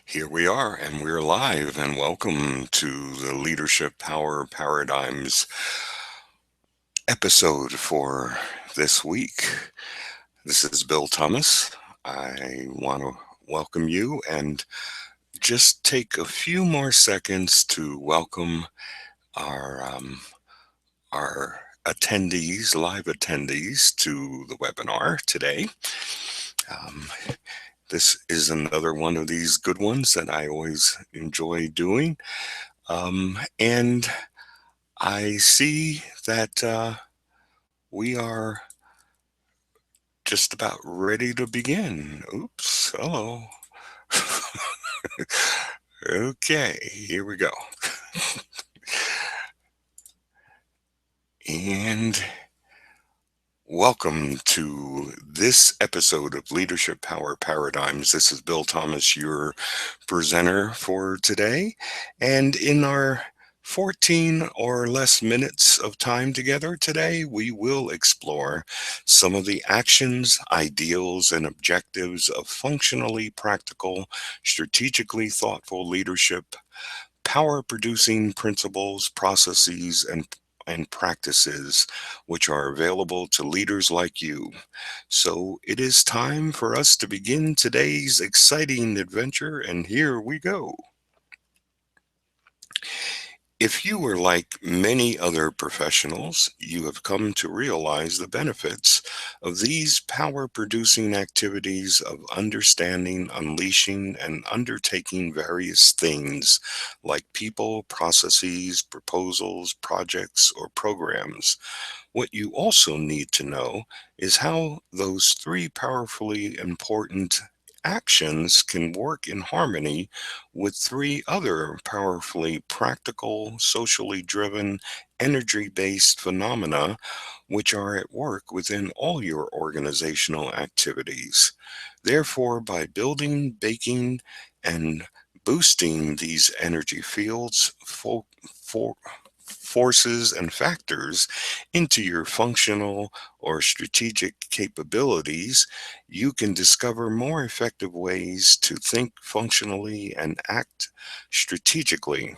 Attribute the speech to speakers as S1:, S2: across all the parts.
S1: Here we are, and we're live, and welcome to the Leadership Power Paradigms episode for this week. This is Bill Thomas. I want to welcome you and just take a few more seconds to welcome our our attendees, live attendees to the webinar today. Um, this is another one of these good ones that I always enjoy doing. And I see that we are just about ready to begin. Oops, hello. Okay, here we go. And welcome to this episode of Leadership Power Paradigms. This is Bill Thomas, your presenter for today. And in our 14 or less minutes of time together today, we will explore some of the actions, ideals, and objectives of functionally practical, strategically thoughtful leadership, power producing principles, processes, and practices which are available to leaders like you. So it is time for us to begin today's exciting adventure, and here we go. If you are like many other professionals, you have come to realize the benefits of these power producing activities of understanding, unleashing, and undertaking various things like people, processes, proposals, projects, or programs. What you also need to know is how those three powerfully important actions can work in harmony with three other powerfully practical, socially driven, energy based phenomena which are at work within all your organizational activities. Therefore, by building, baking, and boosting these energy fields, forces and factors into your functional or strategic capabilities, you can discover more effective ways to think functionally and act strategically.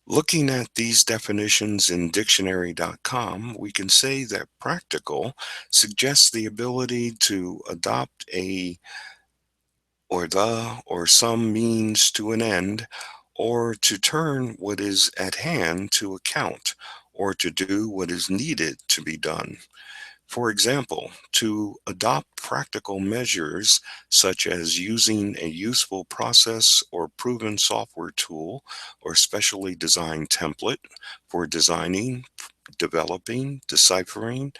S1: Looking at these definitions in dictionary.com, we can say that practical suggests the ability to adopt a or the or some means to an end, or to turn what is at hand to account, or to do what is needed to be done. For example, to adopt practical measures such as using a useful process or proven software tool or specially designed template for designing, developing, deciphering,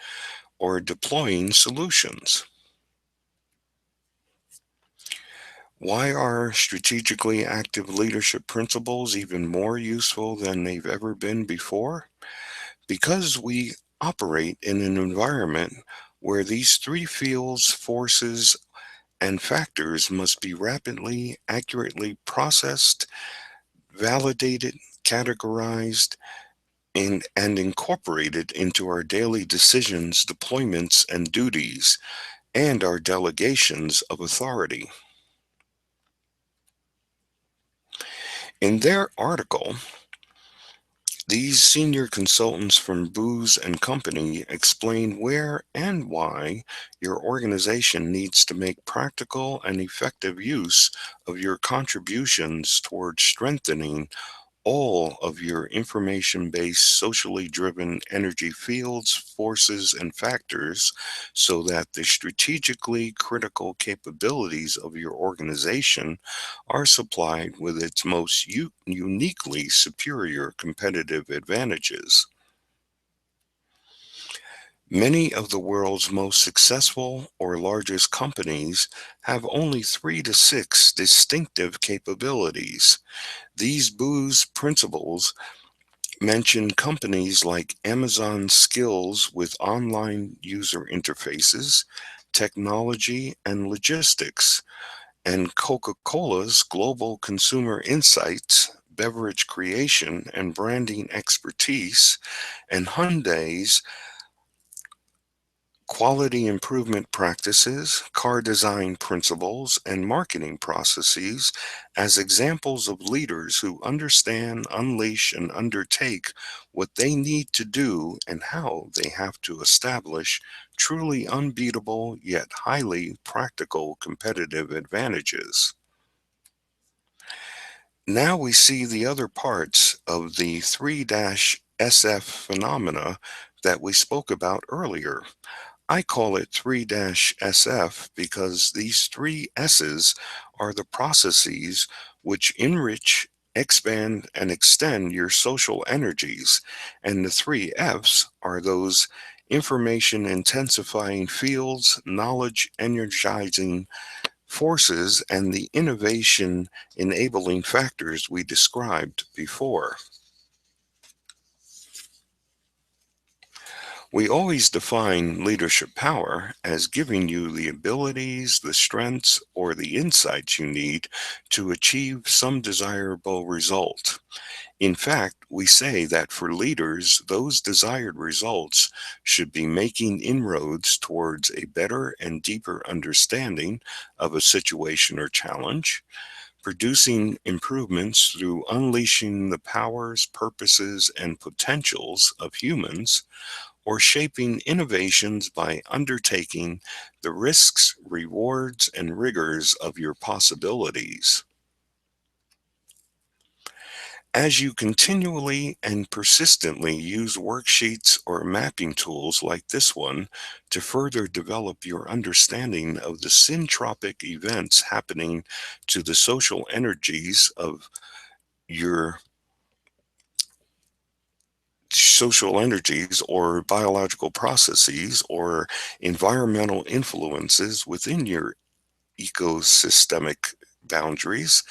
S1: or deploying solutions. Why are strategically active leadership principles even more useful than they've ever been before? Because we operate in an environment where these three fields, forces, and factors must be rapidly, accurately processed, validated, categorized, and incorporated into our daily decisions, deployments, and duties, and our delegations of authority. In their article, these senior consultants from Booz and Company explain where and why your organization needs to make practical and effective use of your contributions towards strengthening all of your information-based, socially driven energy fields, forces, and factors so that the strategically critical capabilities of your organization are supplied with its most uniquely superior competitive advantages. Many of the world's most successful or largest companies have only 3 to 6 distinctive capabilities. These Booz principles mention companies like Amazon Skills with online user interfaces, technology, and logistics, and Coca-Cola's global consumer insights, beverage creation, and branding expertise, and Hyundai's Quality improvement practices, car design principles, and marketing processes as examples of leaders who understand, unleash, and undertake what they need to do and how they have to establish truly unbeatable yet highly practical competitive advantages. Now we see the other parts of the 3-SF phenomena that we spoke about earlier. I call it 3-SF because these three S's are the processes which enrich, expand, and extend your social energies, and the three F's are those information intensifying fields, knowledge energizing forces, and the innovation enabling factors we described before. We always define leadership power as giving you the abilities, the strengths, or the insights you need to achieve some desirable result. In fact, we say that for leaders, those desired results should be making inroads towards a better and deeper understanding of a situation or challenge, producing improvements through unleashing the powers, purposes, and potentials of humans, or shaping innovations by undertaking the risks, rewards, and rigors of your possibilities. As you continually and persistently use worksheets or mapping tools like this one to further develop your understanding of the syntropic events happening to the social energies of your social energies or biological processes or environmental influences within your ecosystemic boundaries,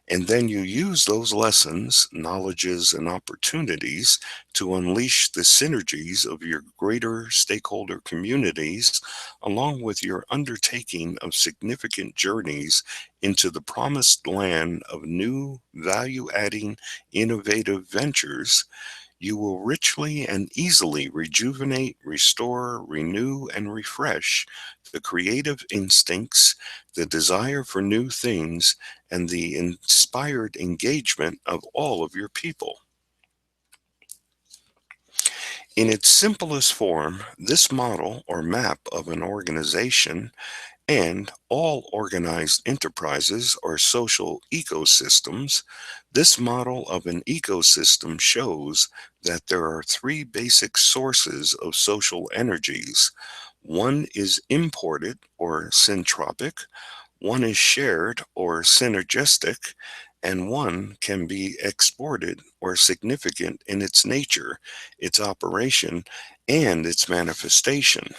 S1: and then you use those lessons, knowledges, and opportunities to unleash the synergies of your greater stakeholder communities, along with your undertaking of significant journeys into the promised land of new value adding innovative ventures. You will richly and easily rejuvenate, restore, renew, and refresh the creative instincts, the desire for new things, and the inspired engagement of all of your people. In its simplest form, this model or map of an organization and all organized enterprises or social ecosystems, this model of an ecosystem shows that there are three basic sources of social energies. One is imported or syntropic, one is shared or synergistic, and one can be exported or significant in its nature, its operation, and its manifestation.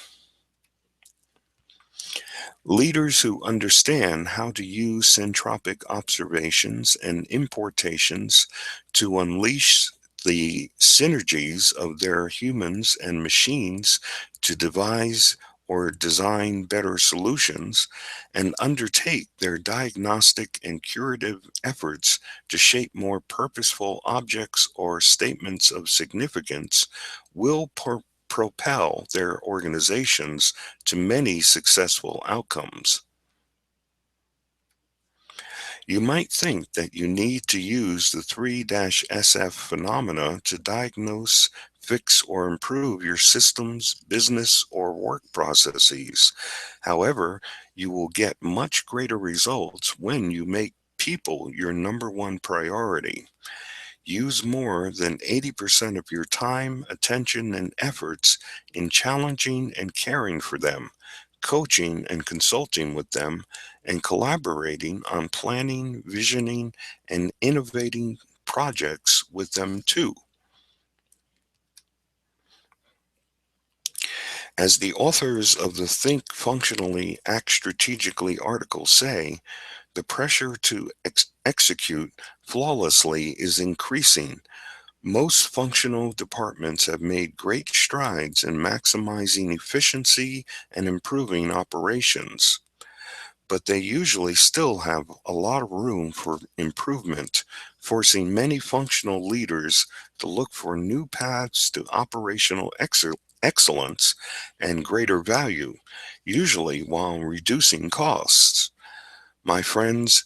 S1: Leaders who understand how to use syntropic observations and importations to unleash the synergies of their humans and machines to devise or design better solutions and undertake their diagnostic and curative efforts to shape more purposeful objects or statements of significance will propel their organizations to many successful outcomes. You might think that you need to use the 3-SF phenomena to diagnose, fix, or improve your systems, business, or work processes. However, you will get much greater results when you make people your number one priority. Use more than 80% of your time, attention, and efforts in challenging and caring for them, coaching and consulting with them, and collaborating on planning, visioning, and innovating projects with them too. As the authors of the Think Functionally, Act Strategically article say, the pressure to execute flawlessly is increasing. Most functional departments have made great strides in maximizing efficiency and improving operations, but they usually still have a lot of room for improvement, forcing many functional leaders to look for new paths to operational excellence and greater value, usually while reducing costs. My friends,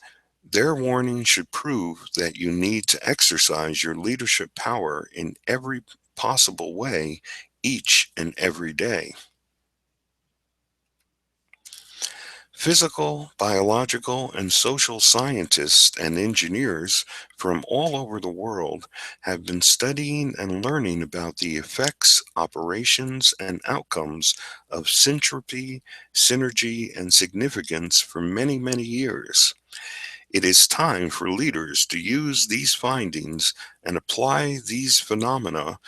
S1: their warning should prove that you need to exercise your leadership power in every possible way each and every day. Physical, biological, and social scientists and engineers from all over the world have been studying and learning about the effects, operations, and outcomes of syntropy, synergy, and significance for many, many years. It is time for leaders to use these findings and apply these phenomena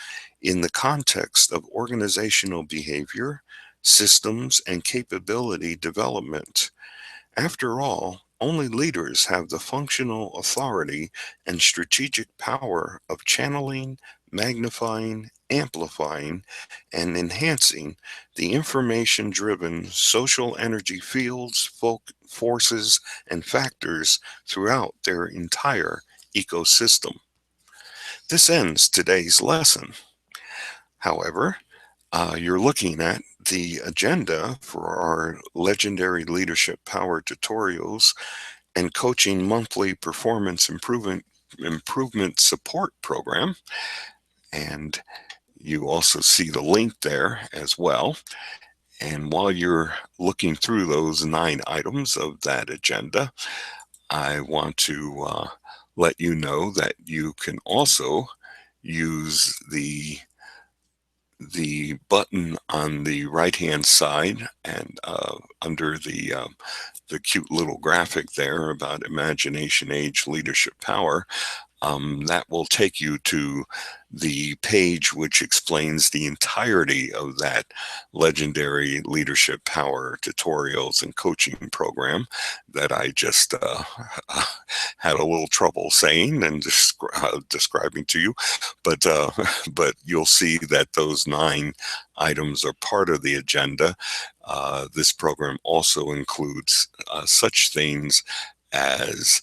S1: in the context of organizational behavior, systems, and capability development. After all, only leaders have the functional authority and strategic power of channeling, magnifying, amplifying, and enhancing the information driven social energy fields, forces, and factors throughout their entire ecosystem. This ends today's lesson. However, you're looking at the agenda for our legendary leadership power tutorials and coaching monthly performance improvement support program, and you also see the link there as well. And while you're looking through those 9 items of that agenda, I want to let you know that you can also use the button on the right hand side and under the cute little graphic there about imagination age leadership power. That will take you to the page which explains the entirety of that legendary leadership power tutorials and coaching program that I just had a little trouble saying and describing to you. But but you'll see that those 9 items are part of the agenda. This program also includes such things as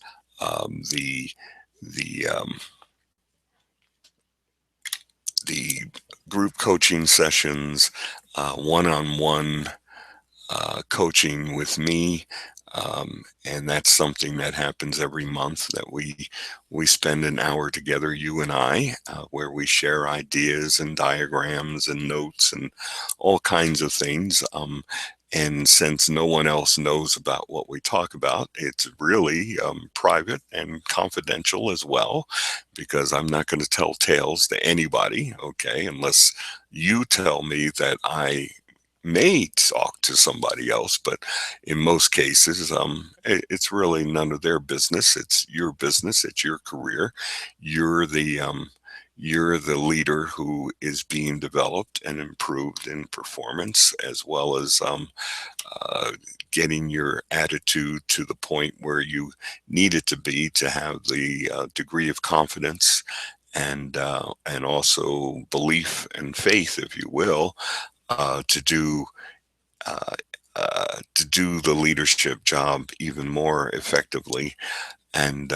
S1: the the group coaching sessions, one-on-one coaching with me, and that's something that happens every month. That we spend an hour together, you and I, where we share ideas and diagrams and notes and all kinds of things. And since no one else knows about what we talk about, it's really private and confidential as well, because I'm not going to tell tales to anybody, okay, unless you tell me that I may talk to somebody else. But in most cases, it's really none of their business. It's your business. It's your career. You're the you're the leader who is being developed and improved in performance, as well as uh, getting your attitude to the point where you need it to be to have the degree of confidence and also belief and faith, if you will, uh, to do uh, to do the leadership job even more effectively and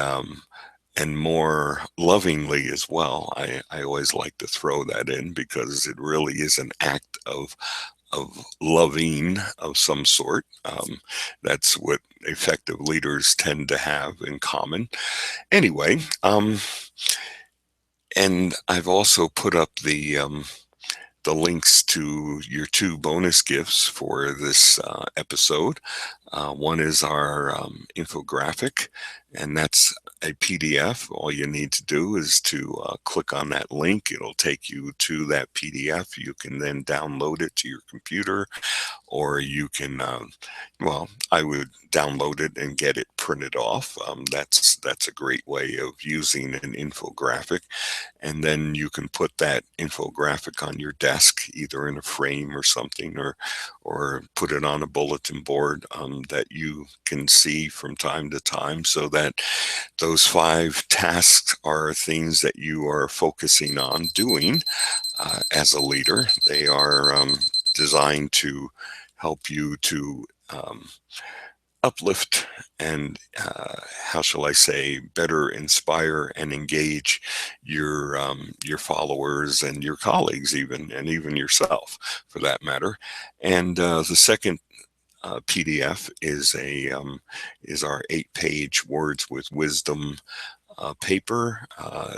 S1: more lovingly as well. I always like to throw that in because it really is an act of loving of some sort. That's what effective leaders tend to have in common. Anyway, and I've also put up the links to your 2 bonus gifts for this episode. One is our infographic, and that's a PDF. All you need to do is to click on that link. It'll take you to that PDF. You can then download it to your computer, or you can, well, I would download it and get it printed off. That's a great way of using an infographic, and then you can put that infographic on your desk, either in a frame or something, or put it on a bulletin board that you can see from time to time, so that those 5 tasks are things that you are focusing on doing as a leader. They are designed to help you to uplift and how shall I say, better inspire and engage your followers and your colleagues, even, and even yourself for that matter. And the second PDF is our 8-page Words with Wisdom paper.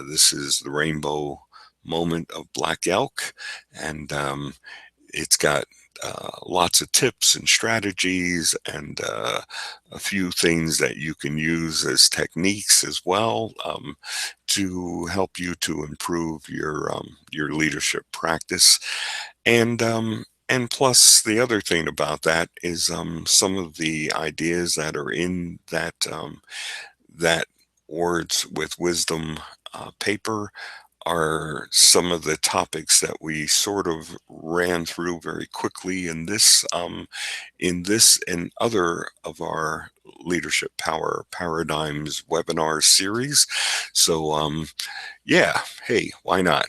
S1: This is the Rainbow Moment of Black Elk, and it's got lots of tips and strategies and a few things that you can use as techniques as well, to help you to improve your leadership practice. And plus, the other thing about that is some of the ideas that are in that Words with Wisdom paper are some of the topics that we sort of ran through very quickly in this and other of our Leadership Power Paradigms webinar series. So yeah, hey, why not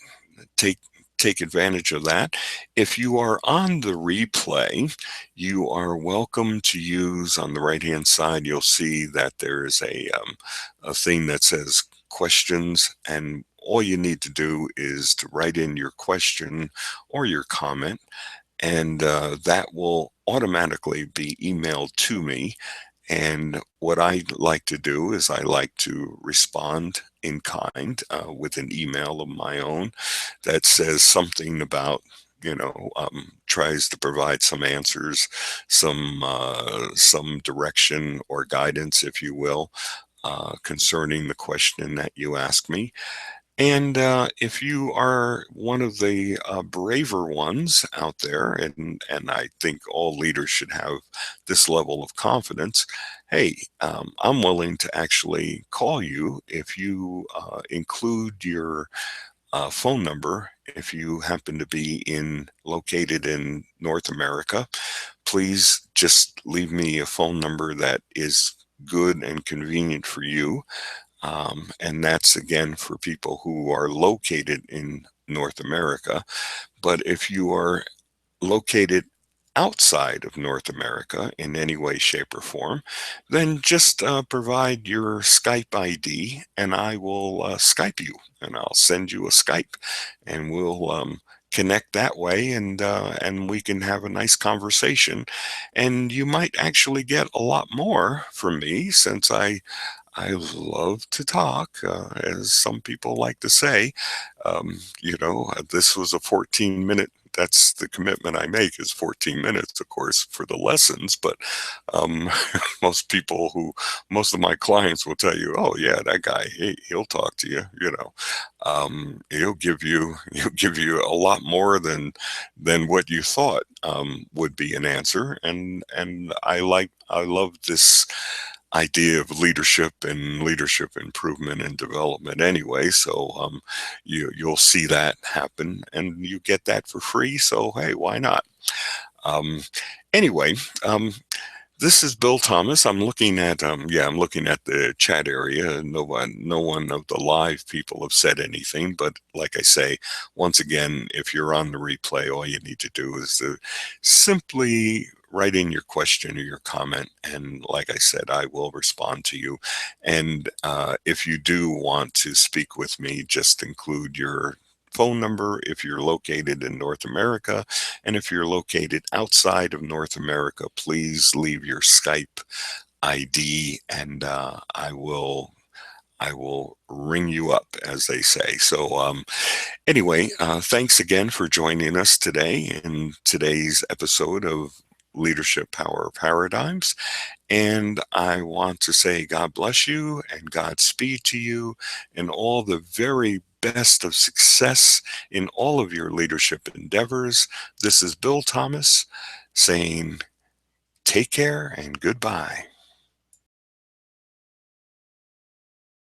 S1: take take advantage of that? If you are on the replay, you are welcome to use, on the right hand side you'll see that there is a thing that says questions, and all you need to do is to write in your question or your comment, and that will automatically be emailed to me. And what I like to do is I like to respond in kind with an email of my own that says something about, tries to provide some answers, some direction or guidance, if you will, concerning the question that you ask me. And if you are one of the braver ones out there, and I think all leaders should have this level of confidence, hey, I'm willing to actually call you if you include your phone number. If you happen to be located in North America, please just leave me a phone number that is good and convenient for you, and that's again for people who are located in North America. But if you are located outside of North America in any way, shape, or form, then just provide your Skype ID and I will Skype you, and I'll send you a Skype, and we'll connect that way, and we can have a nice conversation. And you might actually get a lot more from me, since I love to talk, as some people like to say. This was a 14-minute. That's the commitment I make, is 14 minutes, of course, for the lessons. But um, most of my clients will tell you, "Oh yeah, that guy, he'll talk to you. He'll give you he'll give you a lot more than what you thought would be an answer." And I love this idea of leadership and leadership improvement and development anyway. So you'll see that happen, and you get that for free. So hey, why not? Um, anyway, this is Bill Thomas. I'm looking at the chat area. No one of the live people have said anything, but like I say, once again, if you're on the replay, all you need to do is to simply write in your question or your comment, and like I said, I will respond to you. And if you do want to speak with me, just include your phone number if you're located in North America, and if you're located outside of North America, please leave your Skype ID, and I will ring you up, as they say. So anyway, thanks again for joining us today in today's episode of Leadership Power Paradigms. And I want to say God bless you and Godspeed to you, and all the very best of success in all of your leadership endeavors. This is Bill Thomas saying take care and goodbye.